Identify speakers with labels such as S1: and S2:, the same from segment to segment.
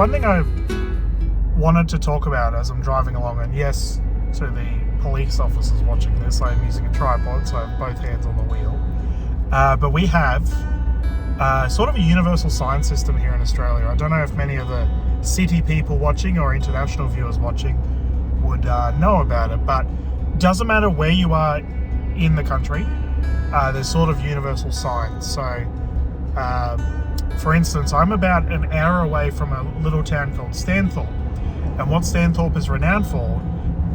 S1: one thing I wanted to talk about as I'm driving along, and yes, to the police officers watching this, I'm using a tripod, so I have both hands on the wheel. But we have sort of a universal sign system here in Australia. I don't know if many of the city people watching or international viewers watching would know about it, but it doesn't matter where you are in the country, there's sort of universal signs. So for instance, I'm about an hour away from a little town called Stanthorpe, and what Stanthorpe is renowned for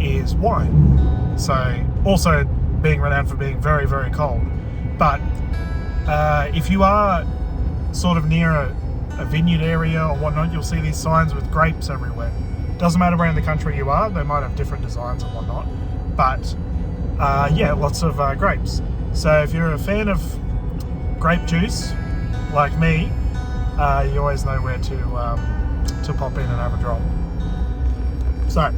S1: is wine. So also being renowned for being very, very cold. But if you are sort of near a vineyard area or whatnot, you'll see these signs with grapes everywhere. Doesn't matter where in the country you are, they might have different designs and whatnot, but yeah, lots of grapes. So if you're a fan of grape juice like me, you always know where to pop in and have a drop. So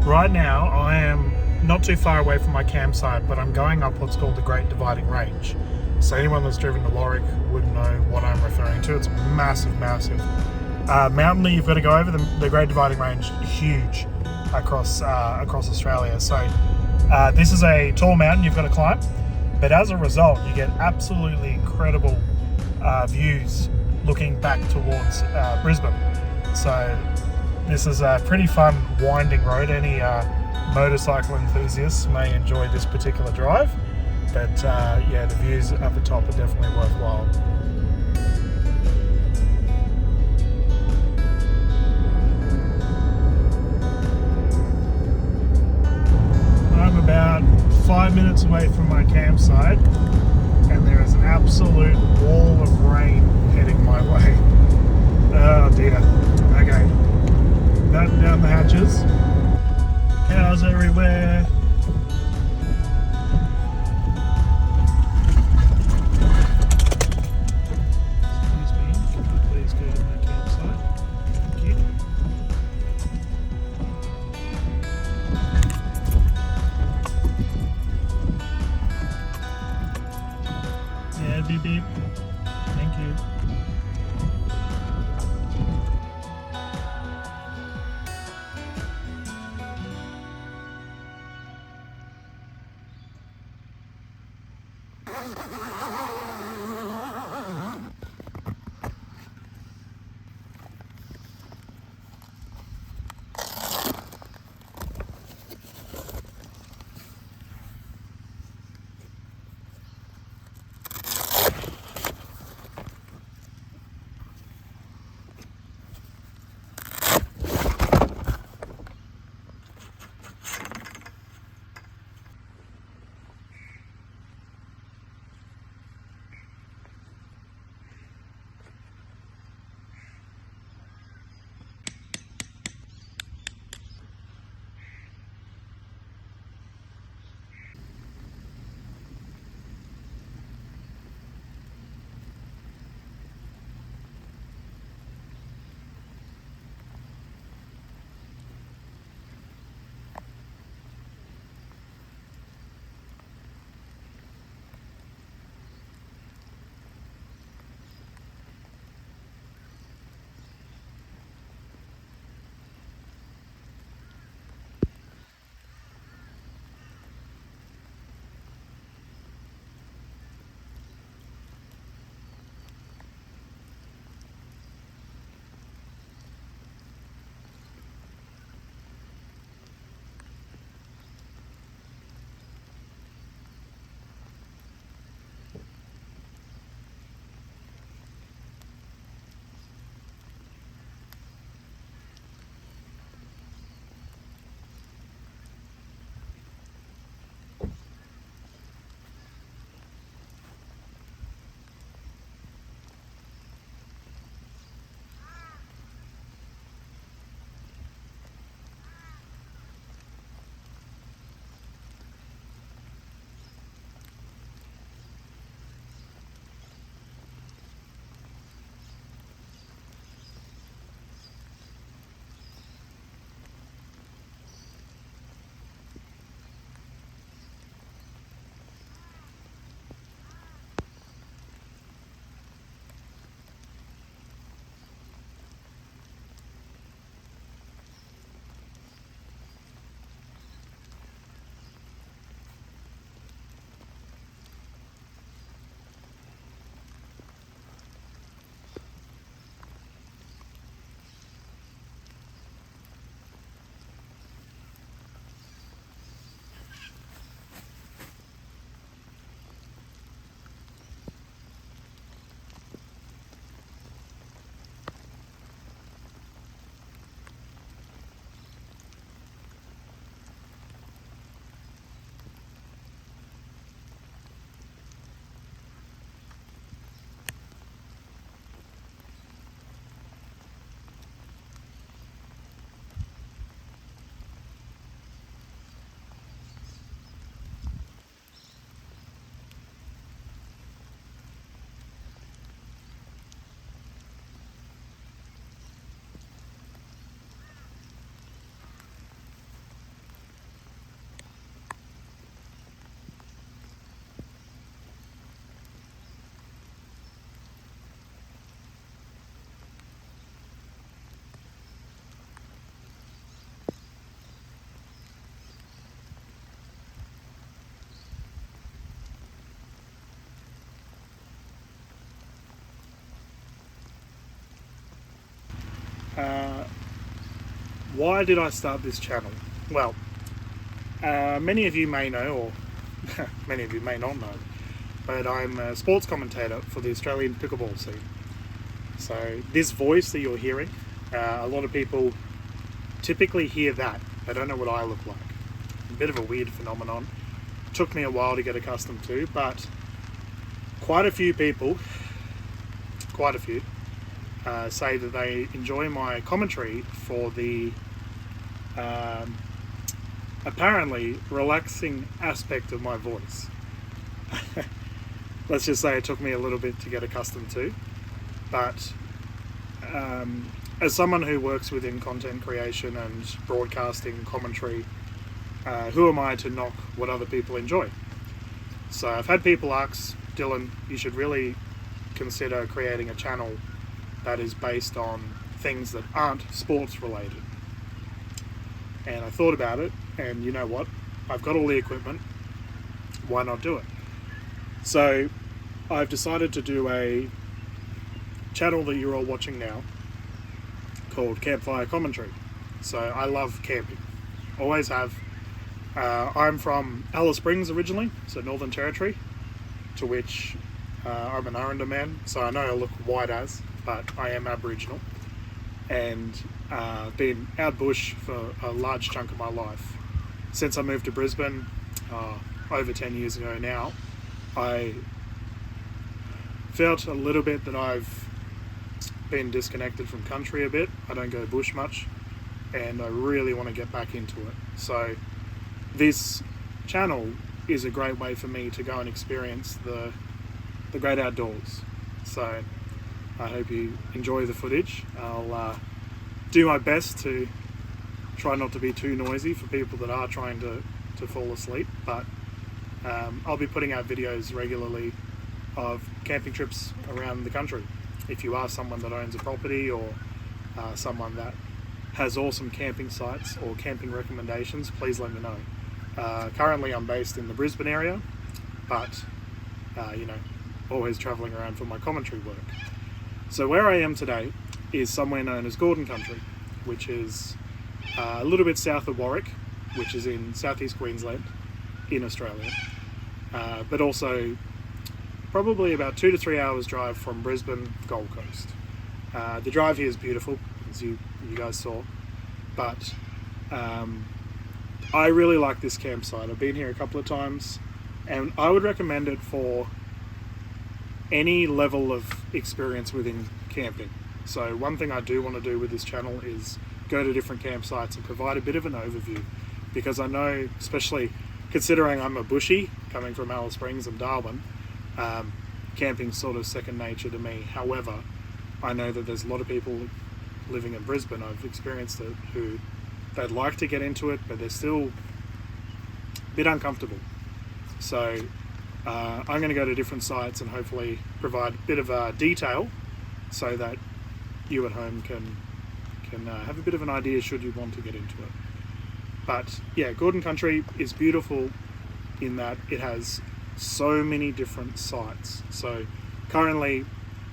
S1: right now I am not too far away from my campsite, but I'm going up what's called the Great Dividing Range. So anyone that's driven to Warwick would know what I'm referring to. It's a massive, massive mountain that you've got to go over. The Great Dividing Range, huge across Australia. So this is a tall mountain you've got to climb, but as a result, you get absolutely incredible views looking back towards Brisbane. So this is a pretty fun winding road. Any motorcycle enthusiasts may enjoy this particular drive, but yeah, the views at the top are definitely worthwhile. I'm about 5 minutes away from my campsite, and there is an absolute wall of rain heading my way. Oh dear. Okay, batten down the hatches. Cows everywhere. Excuse me, can you please go to my campsite? Thank you. Yeah, beep beep. Thank you. Why did I start this channel? Well, many of you may know, or many of you may not know, but I'm a sports commentator for the Australian pickleball scene. So this voice that you're hearing, a lot of people typically hear that. They don't know what I look like. A bit of a weird phenomenon. Took me a while to get accustomed to, but quite a few people, say that they enjoy my commentary for the apparently relaxing aspect of my voice. Let's just say it took me a little bit to get accustomed to, but as someone who works within content creation and broadcasting commentary, who am I to knock what other people enjoy? So I've had people ask, Dylan, you should really consider creating a channel that is based on things that aren't sports related. And I thought about it, and you know what? I've got all the equipment, why not do it? So I've decided to do a channel that you're all watching now called Campfire Commentary. So I love camping, always have. I'm from Alice Springs originally, so Northern Territory, to which I'm an Aranda man, so I know I look white as, but I am Aboriginal, and been out bush for a large chunk of my life. Since I moved to Brisbane over 10 years ago now, I felt a little bit that I've been disconnected from country a bit. I don't go bush much, and I really want to get back into it. So this channel is a great way for me to go and experience the great outdoors. So I hope you enjoy the footage. I'll do my best to try not to be too noisy for people that are trying to fall asleep, but I'll be putting out videos regularly of camping trips around the country. If you are someone that owns a property, or someone that has awesome camping sites or camping recommendations, please let me know. Currently I'm based in the Brisbane area, but always travelling around for my commentary work. So where I am today is somewhere known as Gordon Country, which is a little bit south of Warwick, which is in South East Queensland in Australia, but also probably about 2 to 3 hours drive from Brisbane, Gold Coast. The drive here is beautiful, as you guys saw, but I really like this campsite. I've been here a couple of times, and I would recommend it for any level of experience within camping. So one thing I do want to do with this channel is go to different campsites and provide a bit of an overview, because I know, especially considering I'm a bushie coming from Alice Springs and Darwin, camping's sort of second nature to me. However, I know that there's a lot of people living in Brisbane, I've experienced it, who they'd like to get into it, but they're still a bit uncomfortable. So I'm going to go to different sites and hopefully provide a bit of detail so that you at home can have a bit of an idea should you want to get into it. But yeah, Gordon Country is beautiful in that it has so many different sites. So currently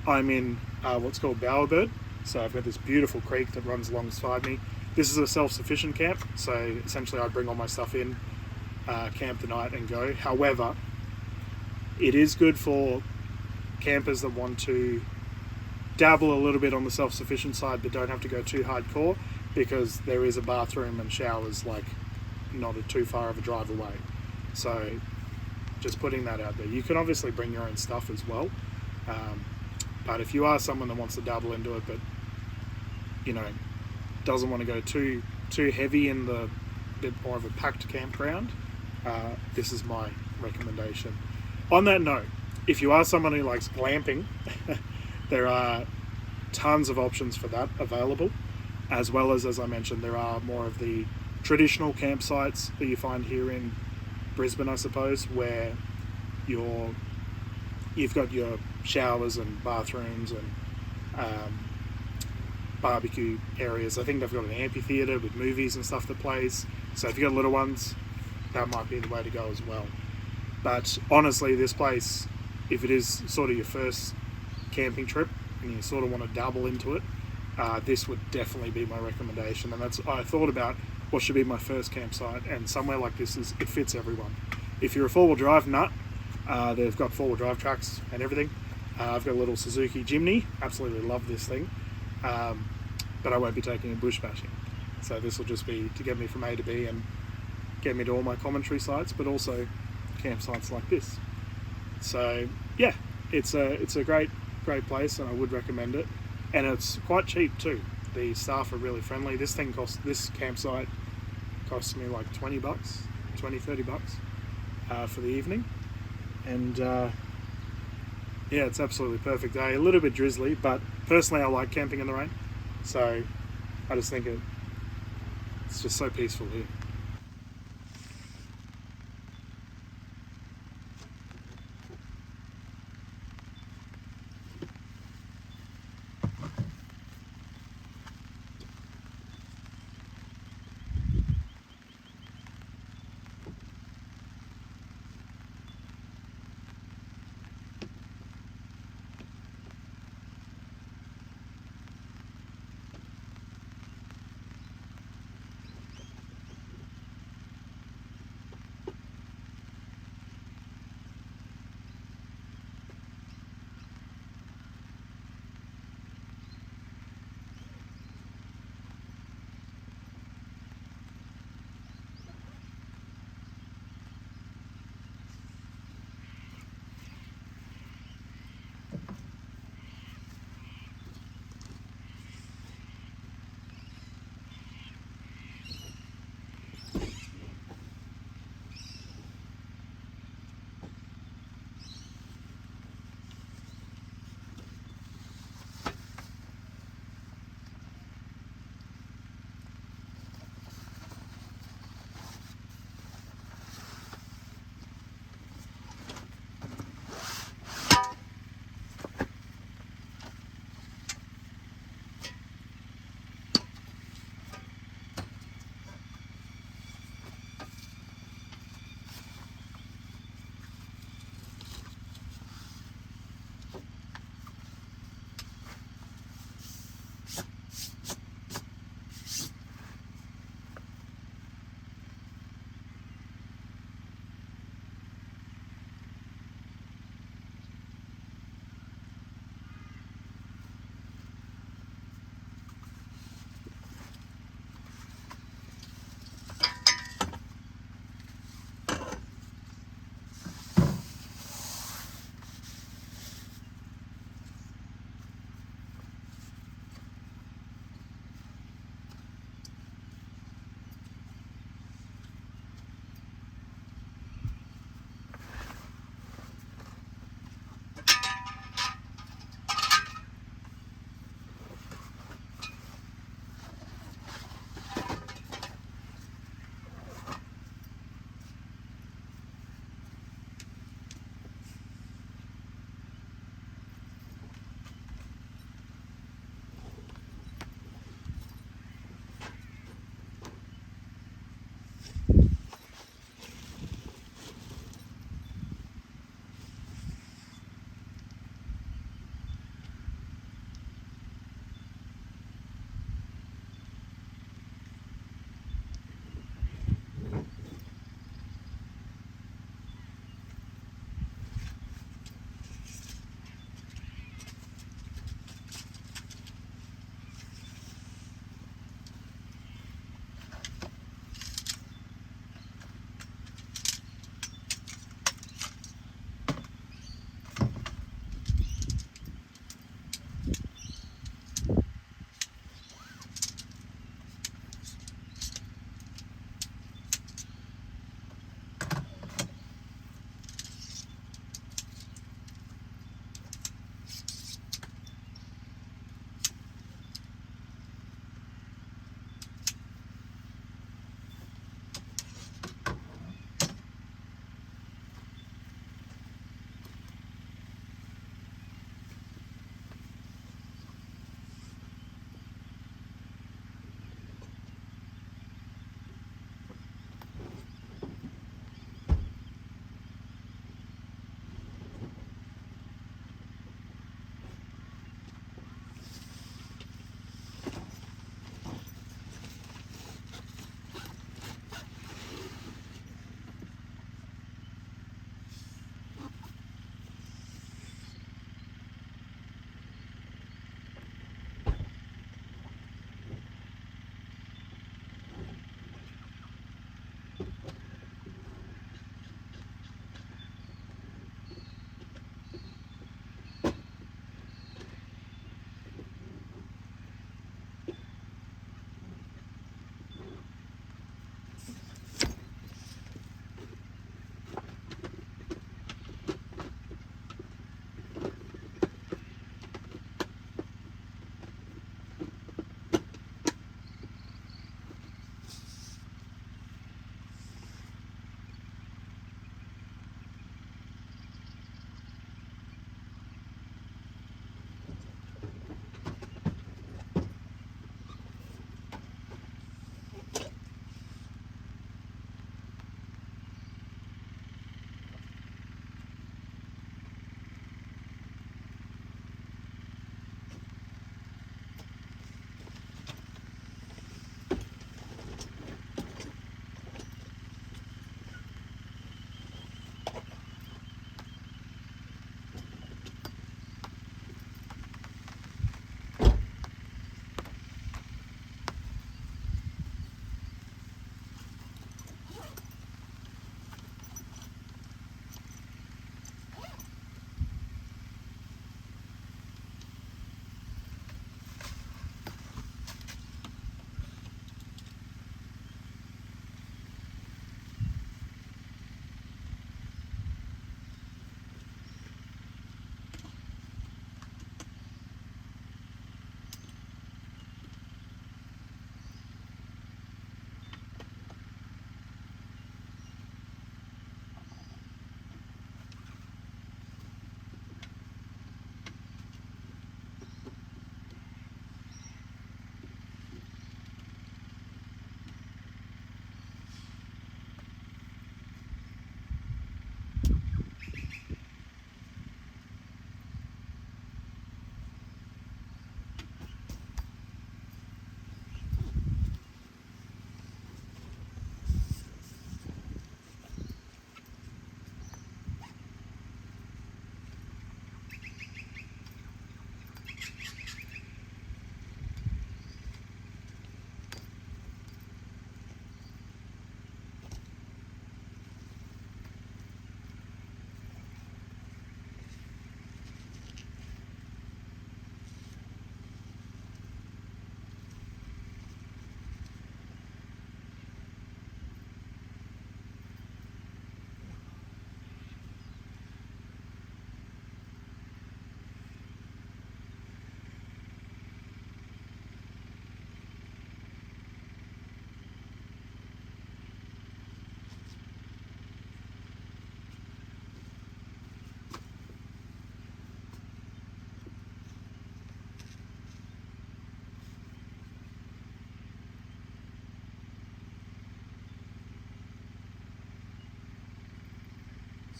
S1: I'm in what's called Bowerbird. So I've got this beautiful creek that runs alongside me. This is a self-sufficient camp, so essentially I bring all my stuff in, camp the night and go. However, it is good for campers that want to dabble a little bit on the self-sufficient side but don't have to go too hardcore, because there is a bathroom and showers like not too far of a drive away. So just putting that out there. You can obviously bring your own stuff as well, but if you are someone that wants to dabble into it but doesn't want to go too heavy in the bit more of a packed campground, this is my recommendation. On that note, if you are someone who likes glamping, there are tons of options for that available, as well as I mentioned, there are more of the traditional campsites that you find here in Brisbane, I suppose, where you've got your showers and bathrooms and barbecue areas. I think they've got an amphitheatre with movies and stuff that plays, so if you've got little ones, that might be the way to go as well. But honestly, this place, if it is sort of your first camping trip and you sort of want to dabble into it, this would definitely be my recommendation. And I thought about what should be my first campsite, and somewhere like this it fits everyone. If you're a four-wheel drive nut, they've got four-wheel drive tracks and everything. I've got a little Suzuki Jimny, absolutely love this thing, but I won't be taking it bush bashing. So this will just be to get me from A to B and get me to all my commentary sites, but also campsites like this. So yeah, it's a great place, and I would recommend it. And it's quite cheap too. The staff are really friendly. This campsite cost me like $20, $30 for the evening. And yeah, it's absolutely perfect day. A little bit drizzly, but personally I like camping in the rain. So I just think it's just so peaceful here.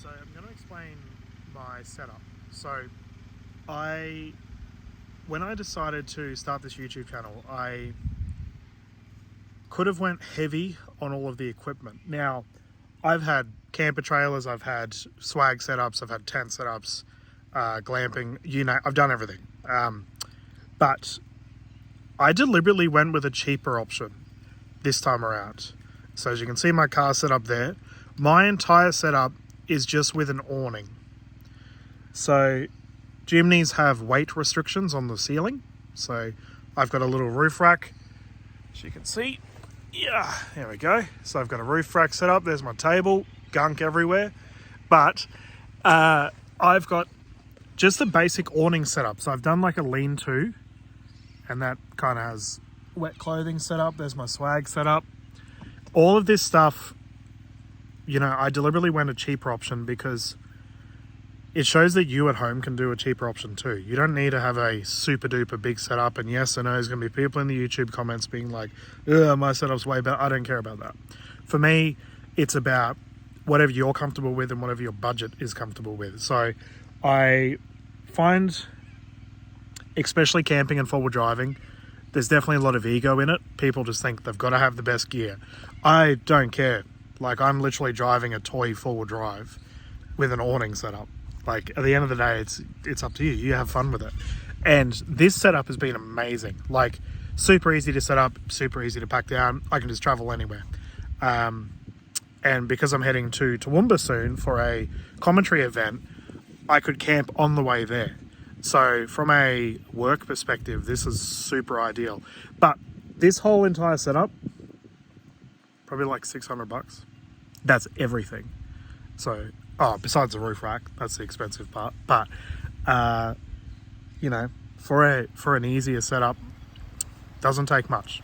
S1: So I'm going to explain my setup. So when I decided to start this YouTube channel, I could have went heavy on all of the equipment. Now, I've had camper trailers, I've had swag setups, I've had tent setups, glamping, I've done everything. But I deliberately went with a cheaper option this time around. So as you can see my car set up there, my entire setup is just with an awning. So Jimneys have weight restrictions on the ceiling. So I've got a little roof rack, as you can see. Yeah, there we go. So I've got a roof rack set up. There's my table, gunk everywhere. But I've got just the basic awning setup. So I've done like a lean-to, and that kind of has wet clothing set up. There's my swag set up. All of this stuff, I deliberately went a cheaper option because it shows that you at home can do a cheaper option too. You don't need to have a super duper big setup. And yes, I know there's going to be people in the YouTube comments being like, ugh, my setup's way better. I don't care about that. For me, it's about whatever you're comfortable with and whatever your budget is comfortable with. So I find, especially camping and four-wheel driving, there's definitely a lot of ego in it. People just think they've got to have the best gear. I don't care. Like, I'm literally driving a toy four-wheel drive with an awning setup. Like, at the end of the day, it's up to you. You have fun with it. And this setup has been amazing. Like, super easy to set up, super easy to pack down. I can just travel anywhere. And because I'm heading to Toowoomba soon for a commentary event, I could camp on the way there. So from a work perspective, this is super ideal. But this whole entire setup, probably like $600. That's everything. So, besides the roof rack, that's the expensive part. But, for an easier setup, doesn't take much.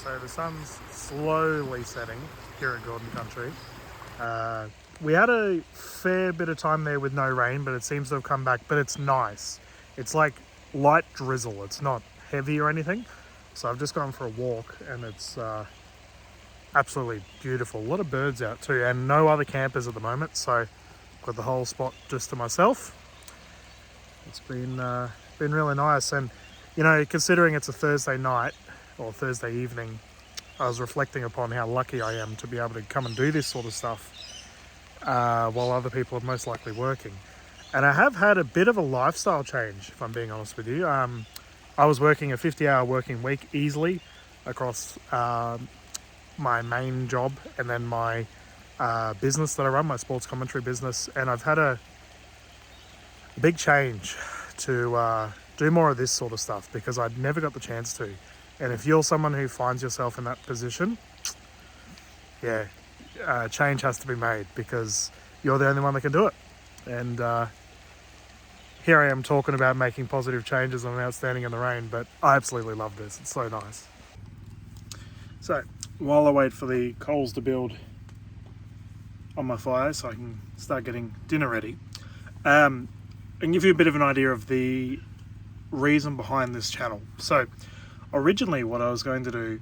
S1: So the sun's slowly setting here at Gordon Country. We had a fair bit of time there with no rain, but it seems to have come back. But it's nice. It's like light drizzle. It's not heavy or anything. So I've just gone for a walk, and it's absolutely beautiful. A lot of birds out too, and no other campers at the moment. So I've got the whole spot just to myself. It's been really nice, and you know, considering it's a Thursday night or Thursday evening, I was reflecting upon how lucky I am to be able to come and do this sort of stuff while other people are most likely working. And I have had a bit of a lifestyle change, if I'm being honest with you. I was working a 50-hour working week easily across my main job and then my business that I run, my sports commentary business, and I've had a big change to do more of this sort of stuff because I'd never got the chance to. And if you're someone who finds yourself in that position, yeah, change has to be made because you're the only one that can do it. And here I am talking about making positive changes and I'm standing in the rain, but I absolutely love this. It's so nice. So while I wait for the coals to build on my fire so I can start getting dinner ready, I can give you a bit of an idea of the reason behind this channel. So originally what I was going to do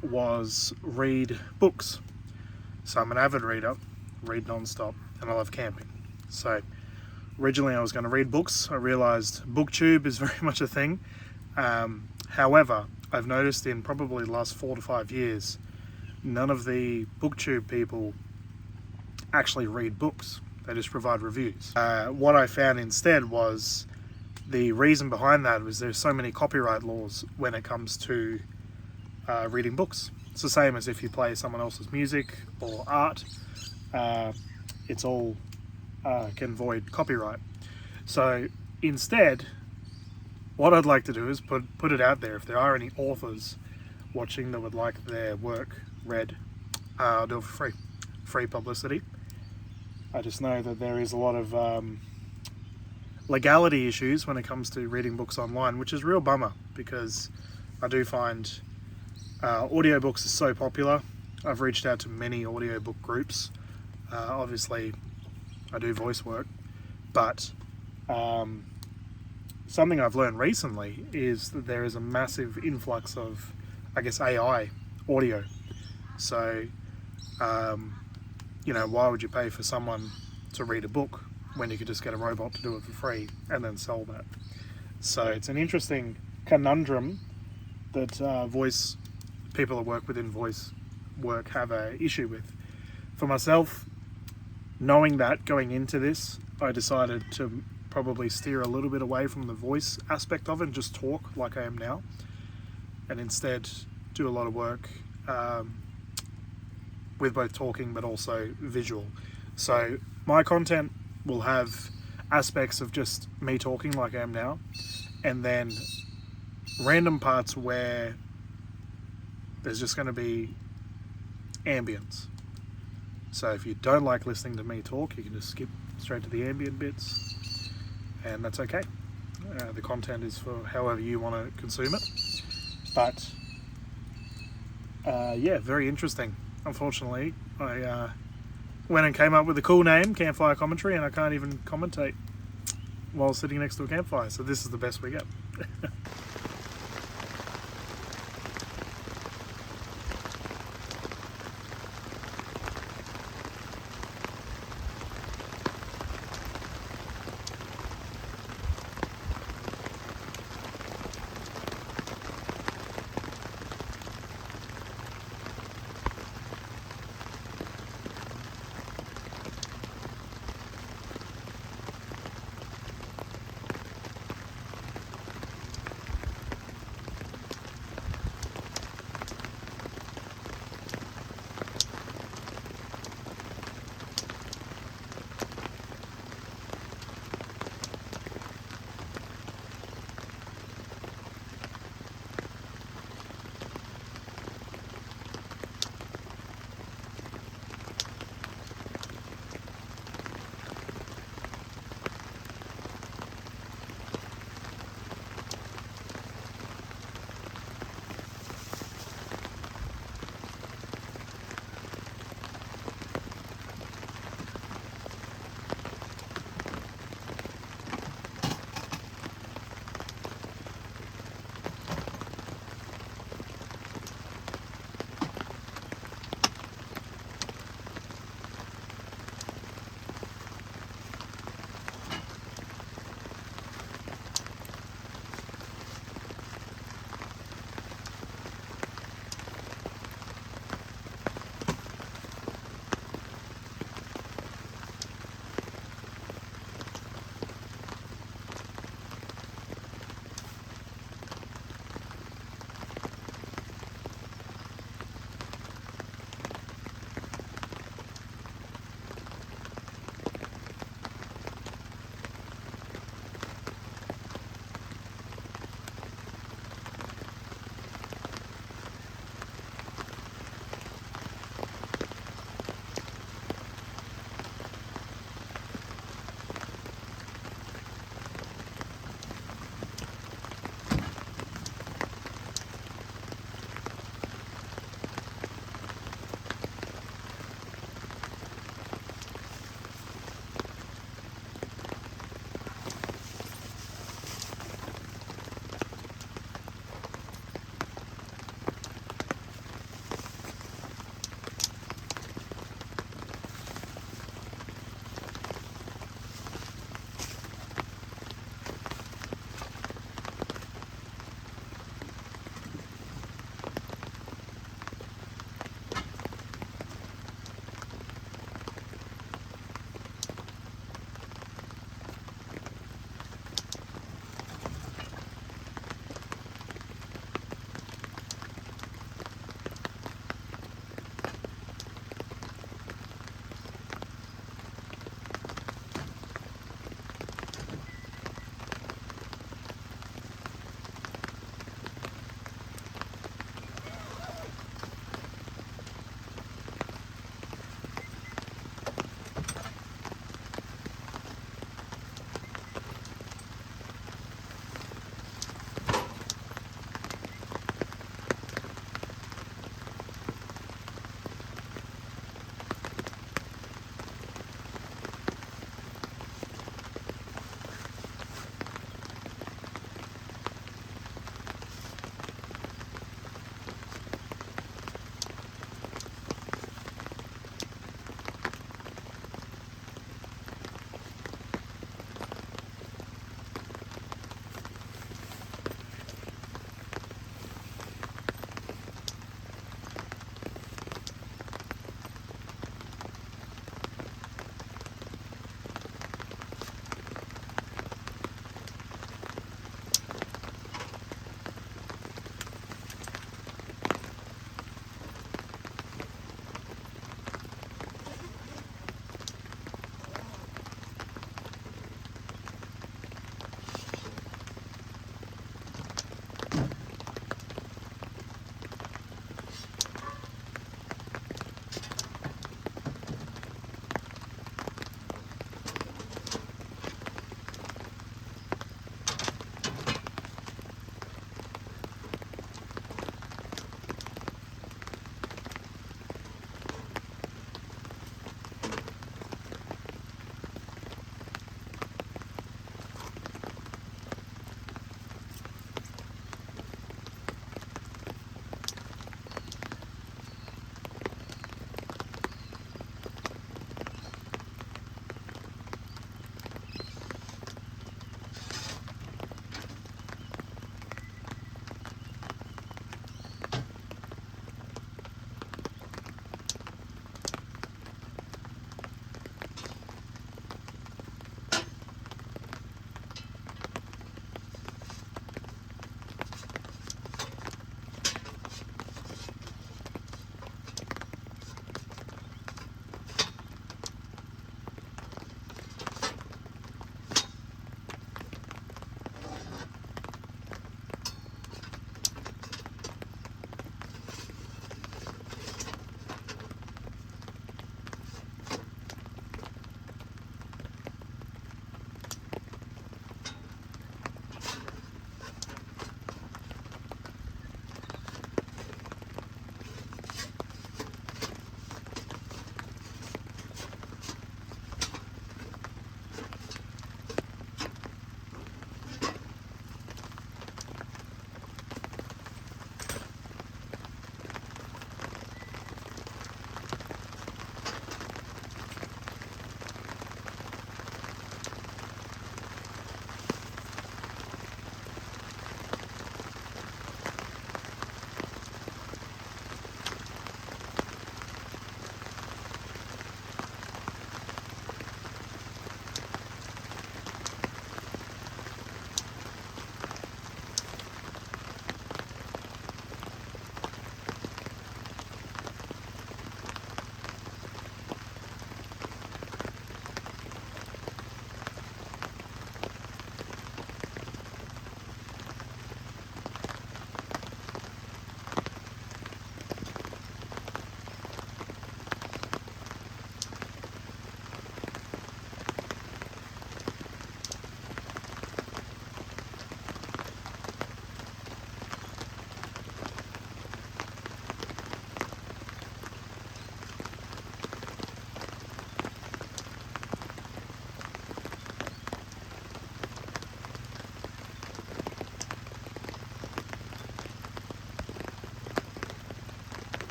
S1: was read books. So I'm an avid reader, read non-stop, and I love camping. So originally I was going to read books. I realised booktube is very much a thing. However, I've noticed in probably the last 4 to 5 years, none of the booktube people actually read books. They just provide reviews. What I found instead was the reason behind that was there's so many copyright laws when it comes to reading books. It's the same as if you play someone else's music or art. It's all can void copyright. So instead, what I'd like to do is put it out there. If there are any authors watching that would like their work read, I'll do it for free publicity. I just know that there is a lot of legality issues when it comes to reading books online, which is a real bummer because I do find audiobooks are so popular. I've reached out to many audiobook groups. Obviously, I do voice work, but something I've learned recently is that there is a massive influx of, I guess, AI audio. So, you know, why would you pay for someone to read a book when you could just get a robot to do it for free and then sell that? So it's an interesting conundrum that voice people that work within voice work have a issue with. For myself, knowing that going into this, I decided to probably steer a little bit away from the voice aspect of it and just talk like I am now, and instead do a lot of work with both talking but also visual. So my content will have aspects of just me talking like I am now, and then random parts where there's just going to be ambience. So if you don't like listening to me talk, you can just skip straight to the ambient bits, and that's okay. The content is for however you want to consume it. But yeah, very interesting. Unfortunately, I went and came up with a cool name, Campfire Commentary, and I can't even commentate while sitting next to a campfire. So this is the best we get.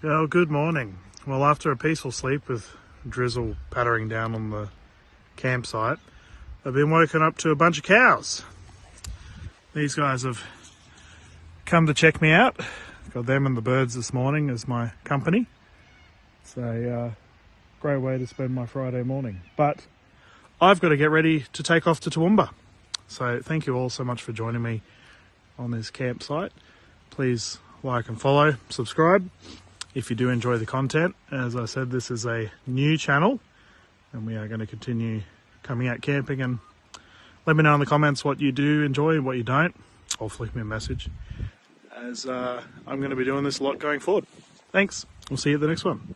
S1: Well, good morning. Well, after a peaceful sleep with drizzle pattering down on the campsite, I've been woken up to a bunch of cows. These guys have come to check me out. Got them and the birds this morning as my company. It's a great way to spend my Friday morning. But I've got to get ready to take off to Toowoomba. So thank you all so much for joining me on this campsite. Please like and follow, subscribe if you do enjoy the content. As I said, this is a new channel and we are going to continue coming out camping, and let me know in the comments what you do enjoy and what you don't, or flick me a message, as I'm going to be doing this a lot going forward. Thanks. We'll see you at the next one.